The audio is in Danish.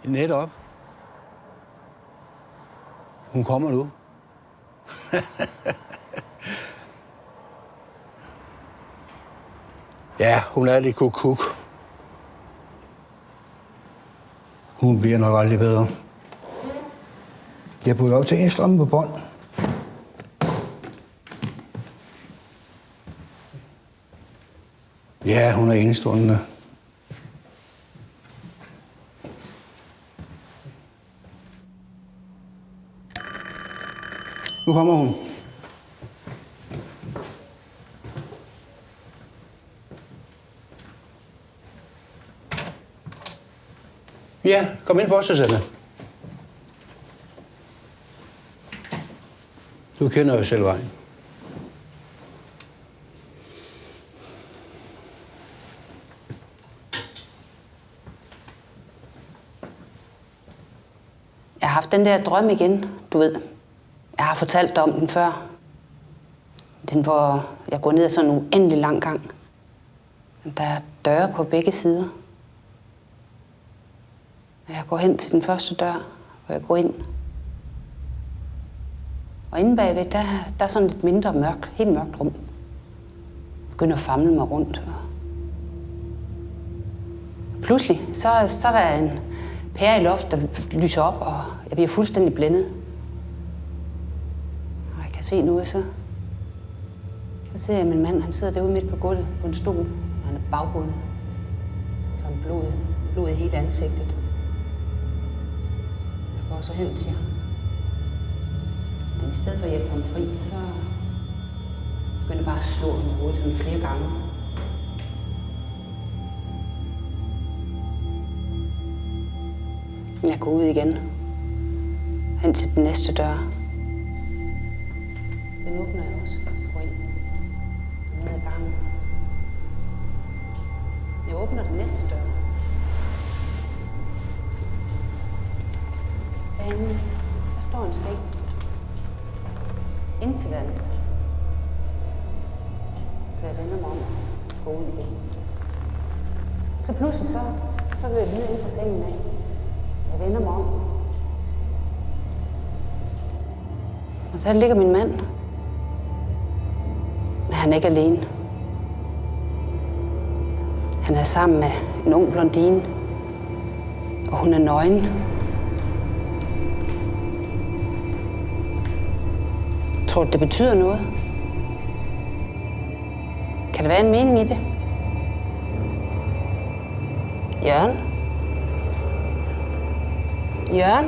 Netop. Hun kommer nu. Ja, hun er lidt kuk. Hun bliver nok aldrig bedre. Jeg burde op til en strømme på bånd. Ja, hun er enestående. Nu kommer hun. Ja, kom ind på, Susanne. Du kender jo selv vejen. Jeg har haft den der drøm igen, du ved. Jeg har fortalt dig om den før. Den, hvor jeg går ned ad sådan en uendelig lang gang. Der er døre på begge sider. Jeg går hen til den første dør, hvor jeg går ind. Og inde bagved, der er sådan lidt mindre mørkt, helt mørkt rum. Jeg begynder at famle mig rundt. Pludselig, så er der en pære i loft, der lyser op, og jeg bliver fuldstændig blændet. Og jeg kan se nu, så ser jeg min mand, han sidder derude midt på gulvet på en stol, og han er bagbundet. Sådan blod i hele ansigtet. Jeg går så hen til ham. Men i stedet for at hjælpe ham fri, så begynder jeg bare at slå ham i hovedet sådan flere gange. Jeg går ud igen. Hen til den næste dør. Den åbner jeg også. Går ind. Ned ad gangen. Jeg åbner den næste dør. Derinde, der står en seng. Indtil den. Så jeg vender mig om og går ud igen. Så pludselig så vil jeg ned ind på sengen af. Jeg vender mig om. Og der ligger min mand. Men han er ikke alene. Han er sammen med en ung blondine. Og hun er nøgen. Tror du, det betyder noget? Kan der være en mening i det? Jørgen? Jørgen?